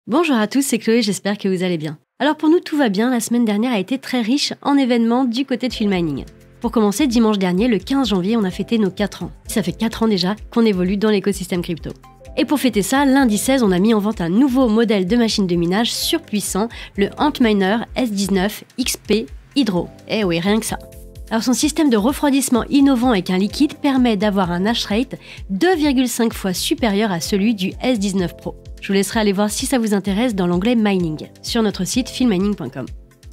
Bonjour à tous, c'est Chloé, j'espère que vous allez bien. Alors pour nous, tout va bien, la semaine dernière a été très riche en événements du côté de Filmining. Pour commencer, dimanche dernier, le 15 janvier, on a fêté nos 4 ans. Ça fait 4 ans déjà qu'on évolue dans l'écosystème crypto. Et pour fêter ça, lundi 16, on a mis en vente un nouveau modèle de machine de minage surpuissant, le Antminer S19 XP Hydro. Eh oui, rien que ça. Alors son système de refroidissement innovant avec un liquide permet d'avoir un hash rate 2,5 fois supérieur à celui du S19 Pro. Je vous laisserai aller voir si ça vous intéresse dans l'onglet Mining, sur notre site filmining.com.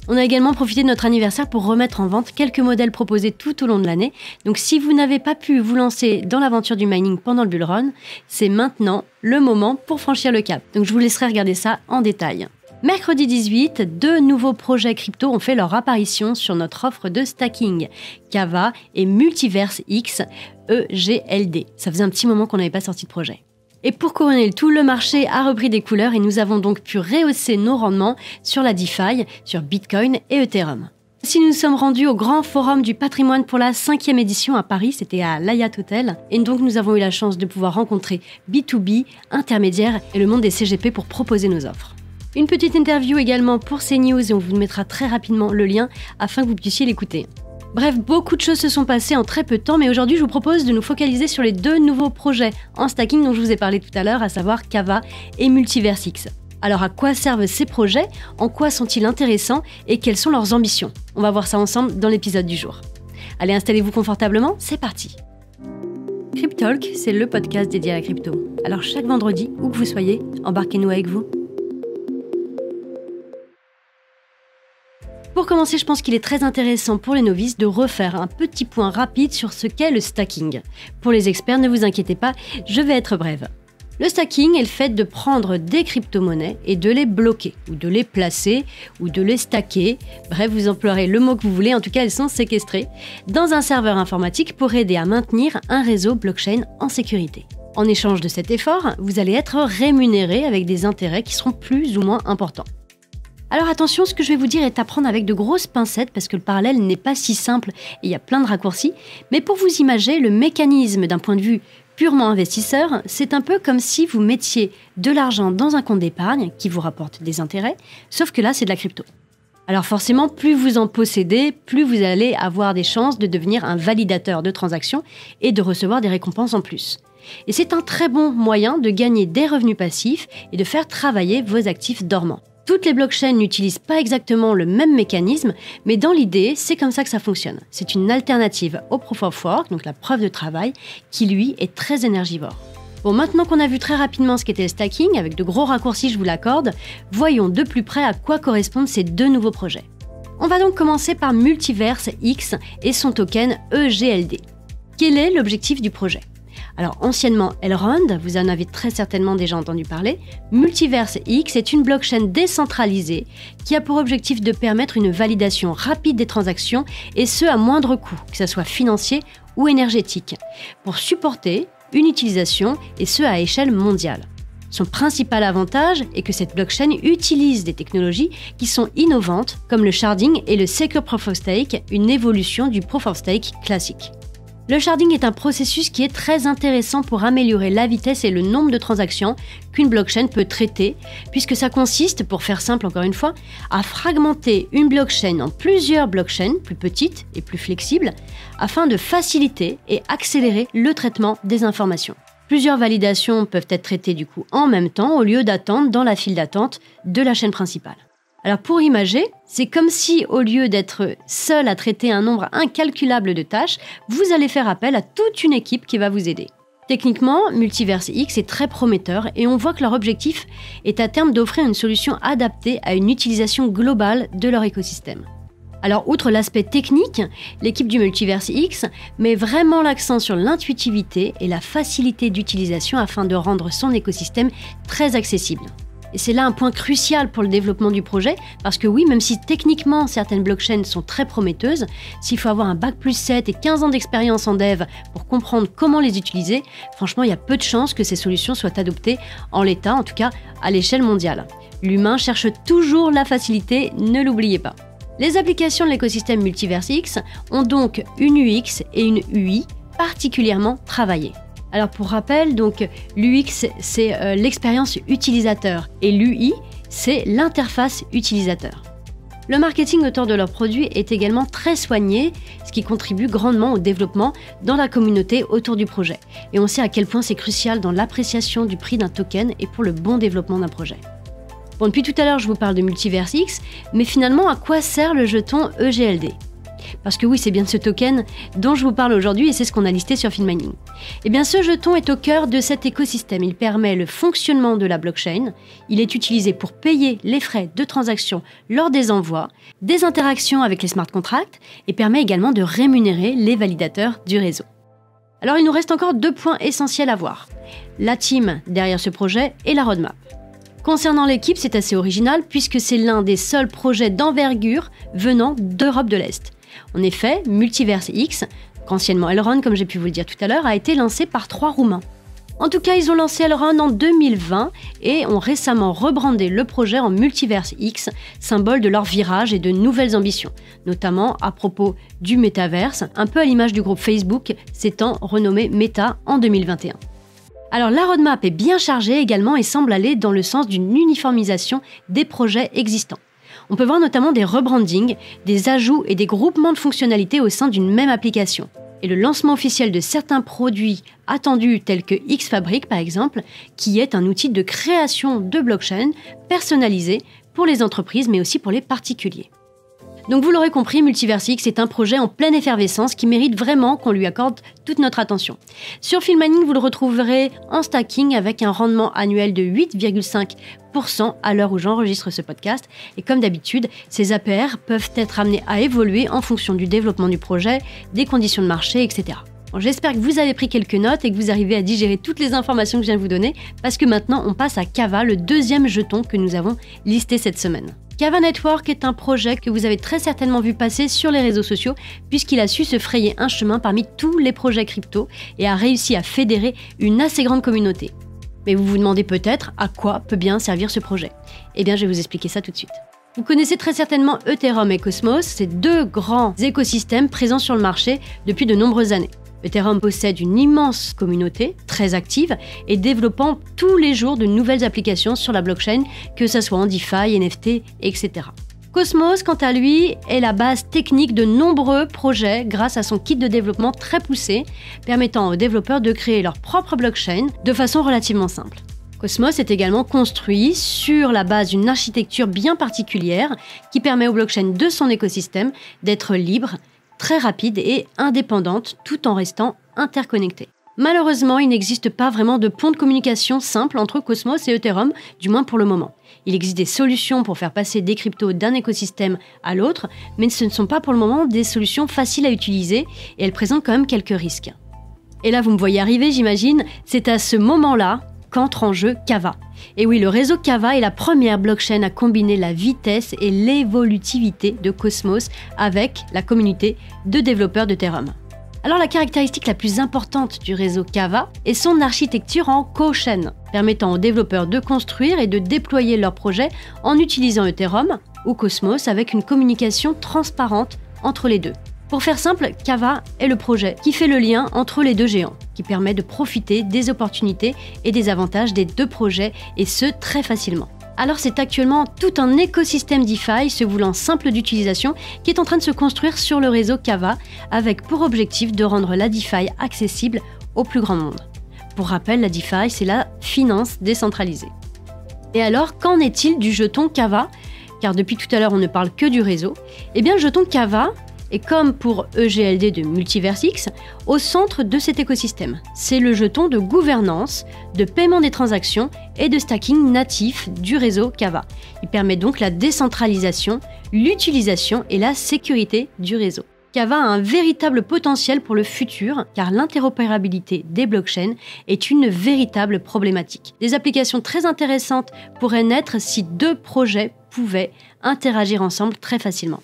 On a également profité de notre anniversaire pour remettre en vente quelques modèles proposés tout au long de l'année. Donc si vous n'avez pas pu vous lancer dans l'aventure du mining pendant le bull run, c'est maintenant le moment pour franchir le cap. Donc je vous laisserai regarder ça en détail. Mercredi 18, 2 nouveaux projets crypto ont fait leur apparition sur notre offre de stacking, Kava et Multiverse X EGLD. Ça faisait un petit moment qu'on n'avait pas sorti de projet. Et pour couronner le tout, le marché a repris des couleurs et nous avons donc pu rehausser nos rendements sur la DeFi, sur Bitcoin et Ethereum. Si nous sommes rendus au grand forum du patrimoine pour la 5e édition à Paris, c'était à l'Hyatt Hotel, et donc nous avons eu la chance de pouvoir rencontrer B2B, intermédiaires et le monde des CGP pour proposer nos offres. Une petite interview également pour CNews et on vous mettra très rapidement le lien afin que vous puissiez l'écouter. Bref, beaucoup de choses se sont passées en très peu de temps, mais aujourd'hui je vous propose de nous focaliser sur les 2 nouveaux projets en stacking dont je vous ai parlé tout à l'heure, à savoir Kava et Multiverse X. Alors à quoi servent ces projets, en quoi sont-ils intéressants et quelles sont leurs ambitions? On va voir ça ensemble dans l'épisode du jour. Allez, installez-vous confortablement, c'est parti. Cryptalk, c'est le podcast dédié à la crypto. Alors chaque vendredi, où que vous soyez, embarquez-nous avec vous. Pour commencer, je pense qu'il est très intéressant pour les novices de refaire un petit point rapide sur ce qu'est le stacking. Pour les experts, ne vous inquiétez pas, je vais être brève. Le stacking est le fait de prendre des crypto-monnaies et de les bloquer, ou de les placer, ou de les stacker, bref, vous emploierez le mot que vous voulez, en tout cas elles sont séquestrées, dans un serveur informatique pour aider à maintenir un réseau blockchain en sécurité. En échange de cet effort, vous allez être rémunéré avec des intérêts qui seront plus ou moins importants. Alors attention, ce que je vais vous dire est à prendre avec de grosses pincettes parce que le parallèle n'est pas si simple et il y a plein de raccourcis, mais pour vous imaginer le mécanisme d'un point de vue purement investisseur, c'est un peu comme si vous mettiez de l'argent dans un compte d'épargne qui vous rapporte des intérêts, sauf que là c'est de la crypto. Alors forcément, plus vous en possédez, plus vous allez avoir des chances de devenir un validateur de transactions et de recevoir des récompenses en plus. Et c'est un très bon moyen de gagner des revenus passifs et de faire travailler vos actifs dormants. Toutes les blockchains n'utilisent pas exactement le même mécanisme, mais dans l'idée, c'est comme ça que ça fonctionne. C'est une alternative au Proof of Work, donc la preuve de travail, qui lui est très énergivore. Bon, maintenant qu'on a vu très rapidement ce qu'était le stacking, avec de gros raccourcis, je vous l'accorde, voyons de plus près à quoi correspondent ces 2 nouveaux projets. On va donc commencer par Multiverse X et son token EGLD. Quel est l'objectif du projet ? Alors, anciennement Elrond, vous en avez très certainement déjà entendu parler, Multiverse X est une blockchain décentralisée qui a pour objectif de permettre une validation rapide des transactions et ce à moindre coût, que ce soit financier ou énergétique, pour supporter une utilisation et ce à échelle mondiale. Son principal avantage est que cette blockchain utilise des technologies qui sont innovantes comme le sharding et le Secure Proof of Stake, une évolution du Proof of Stake classique. Le sharding est un processus qui est très intéressant pour améliorer la vitesse et le nombre de transactions qu'une blockchain peut traiter, puisque ça consiste, pour faire simple encore une fois, à fragmenter une blockchain en plusieurs blockchains plus petites et plus flexibles, afin de faciliter et accélérer le traitement des informations. Plusieurs validations peuvent être traitées du coup en même temps, au lieu d'attendre dans la file d'attente de la chaîne principale. Alors pour imager, c'est comme si au lieu d'être seul à traiter un nombre incalculable de tâches, vous allez faire appel à toute une équipe qui va vous aider. Techniquement, Multiverse X est très prometteur et on voit que leur objectif est à terme d'offrir une solution adaptée à une utilisation globale de leur écosystème. Alors outre l'aspect technique, l'équipe du Multiverse X met vraiment l'accent sur l'intuitivité et la facilité d'utilisation afin de rendre son écosystème très accessible. Et c'est là un point crucial pour le développement du projet, parce que oui, même si techniquement certaines blockchains sont très prometteuses, s'il faut avoir un bac+7 et 15 ans d'expérience en dev pour comprendre comment les utiliser, franchement il y a peu de chances que ces solutions soient adoptées en l'état, en tout cas à l'échelle mondiale. L'humain cherche toujours la facilité, ne l'oubliez pas. Les applications de l'écosystème Multiverse X ont donc une UX et une UI particulièrement travaillées. Alors pour rappel, donc l'UX c'est l'expérience utilisateur et l'UI c'est l'interface utilisateur. Le marketing autour de leurs produits est également très soigné, ce qui contribue grandement au développement dans la communauté autour du projet. Et on sait à quel point c'est crucial dans l'appréciation du prix d'un token et pour le bon développement d'un projet. Bon, depuis tout à l'heure, je vous parle de Multiverse X, mais finalement, à quoi sert le jeton EGLD ? Parce que oui, c'est bien de ce token dont je vous parle aujourd'hui et c'est ce qu'on a listé sur Filmining. Eh bien, ce jeton est au cœur de cet écosystème. Il permet le fonctionnement de la blockchain. Il est utilisé pour payer les frais de transaction lors des envois, des interactions avec les smart contracts et permet également de rémunérer les validateurs du réseau. Alors, il nous reste encore 2 points essentiels à voir. La team derrière ce projet et la roadmap. Concernant l'équipe, c'est assez original puisque c'est l'un des seuls projets d'envergure venant d'Europe de l'Est. En effet, Multiverse X, qu'anciennement Elrond, comme j'ai pu vous le dire tout à l'heure, a été lancé par 3 Roumains. En tout cas, ils ont lancé Elrond en 2020 et ont récemment rebrandé le projet en Multiverse X, symbole de leur virage et de nouvelles ambitions, notamment à propos du métaverse, un peu à l'image du groupe Facebook s'étant renommé Meta en 2021. Alors la roadmap est bien chargée également et semble aller dans le sens d'une uniformisation des projets existants. On peut voir notamment des rebrandings, des ajouts et des groupements de fonctionnalités au sein d'une même application. Et le lancement officiel de certains produits attendus tels que Xfabric par exemple, qui est un outil de création de blockchain personnalisé pour les entreprises mais aussi pour les particuliers. Donc vous l'aurez compris, Multiverse X est un projet en pleine effervescence qui mérite vraiment qu'on lui accorde toute notre attention. Sur Filmining, vous le retrouverez en stacking avec un rendement annuel de 8,5% à l'heure où j'enregistre ce podcast. Et comme d'habitude, ces APR peuvent être amenés à évoluer en fonction du développement du projet, des conditions de marché, etc. Bon, j'espère que vous avez pris quelques notes et que vous arrivez à digérer toutes les informations que je viens de vous donner, parce que maintenant on passe à Kava, le deuxième jeton que nous avons listé cette semaine. Kava Network est un projet que vous avez très certainement vu passer sur les réseaux sociaux puisqu'il a su se frayer un chemin parmi tous les projets crypto et a réussi à fédérer une assez grande communauté. Mais vous vous demandez peut-être à quoi peut bien servir ce projet. Eh bien, je vais vous expliquer ça tout de suite. Vous connaissez très certainement Ethereum et Cosmos, ces 2 grands écosystèmes présents sur le marché depuis de nombreuses années. Ethereum possède une immense communauté, très active, et développant tous les jours de nouvelles applications sur la blockchain, que ce soit en DeFi, NFT, etc. Cosmos, quant à lui, est la base technique de nombreux projets grâce à son kit de développement très poussé, permettant aux développeurs de créer leur propre blockchain de façon relativement simple. Cosmos est également construit sur la base d'une architecture bien particulière qui permet aux blockchains de son écosystème d'être libres, très rapide et indépendante tout en restant interconnectée. Malheureusement, il n'existe pas vraiment de pont de communication simple entre Cosmos et Ethereum, du moins pour le moment. Il existe des solutions pour faire passer des cryptos d'un écosystème à l'autre, mais ce ne sont pas pour le moment des solutions faciles à utiliser et elles présentent quand même quelques risques. Et là, vous me voyez arriver, j'imagine, c'est à ce moment-là qu'entre en jeu Kava. Et oui, le réseau Kava est la première blockchain à combiner la vitesse et l'évolutivité de Cosmos avec la communauté de développeurs d'Ethereum. Alors la caractéristique la plus importante du réseau Kava est son architecture en co-chain, permettant aux développeurs de construire et de déployer leurs projets en utilisant Ethereum ou Cosmos avec une communication transparente entre les deux. Pour faire simple, Kava est le projet qui fait le lien entre les 2 géants, qui permet de profiter des opportunités et des avantages des 2 projets, et ce très facilement. Alors c'est actuellement tout un écosystème DeFi se voulant simple d'utilisation qui est en train de se construire sur le réseau Kava, avec pour objectif de rendre la DeFi accessible au plus grand nombre. Pour rappel, la DeFi, c'est la finance décentralisée. Et alors, qu'en est-il du jeton Kava ? Car depuis tout à l'heure, on ne parle que du réseau. Eh bien, le jeton Kava est, comme pour EGLD de Multiverse X, au centre de cet écosystème. C'est le jeton de gouvernance, de paiement des transactions et de stacking natif du réseau Kava. Il permet donc la décentralisation, l'utilisation et la sécurité du réseau. Kava a un véritable potentiel pour le futur car l'interopérabilité des blockchains est une véritable problématique. Des applications très intéressantes pourraient naître si 2 projets pouvaient interagir ensemble très facilement.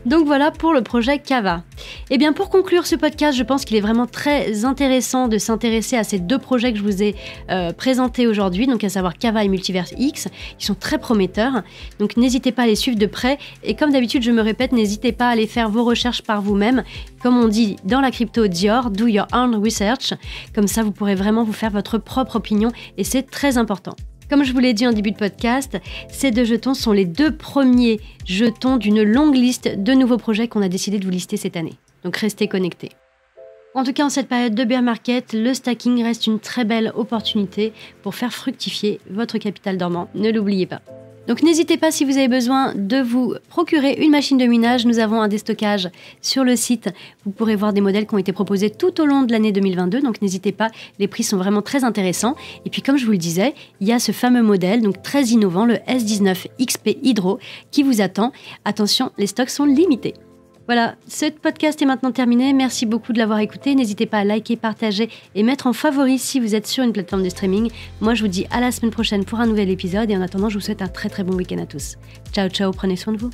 Donc voilà pour le projet Kava. Et bien pour conclure ce podcast, je pense qu'il est vraiment très intéressant de s'intéresser à ces deux projets que je vous ai présentés aujourd'hui, donc à savoir Kava et Multiverse X. Ils sont très prometteurs, donc n'hésitez pas à les suivre de près. Et comme d'habitude, je me répète, n'hésitez pas à aller faire vos recherches par vous-même. Comme on dit dans la crypto Dior, do your own research. Comme ça, vous pourrez vraiment vous faire votre propre opinion et c'est très important. Comme je vous l'ai dit en début de podcast, ces deux jetons sont les deux premiers jetons d'une longue liste de nouveaux projets qu'on a décidé de vous lister cette année. Donc restez connectés. En tout cas, en cette période de bear market, le stacking reste une très belle opportunité pour faire fructifier votre capital dormant. Ne l'oubliez pas. Donc n'hésitez pas si vous avez besoin de vous procurer une machine de minage. Nous avons un déstockage sur le site. Vous pourrez voir des modèles qui ont été proposés tout au long de l'année 2022. Donc n'hésitez pas, les prix sont vraiment très intéressants. Et puis comme je vous le disais, il y a ce fameux modèle, donc très innovant, le S19 XP Hydro, qui vous attend. Attention, les stocks sont limités. Voilà, ce podcast est maintenant terminé. Merci beaucoup de l'avoir écouté. N'hésitez pas à liker, partager et mettre en favori si vous êtes sur une plateforme de streaming. Moi, je vous dis à la semaine prochaine pour un nouvel épisode. Et en attendant, je vous souhaite un très très bon week-end à tous. Ciao, ciao, prenez soin de vous.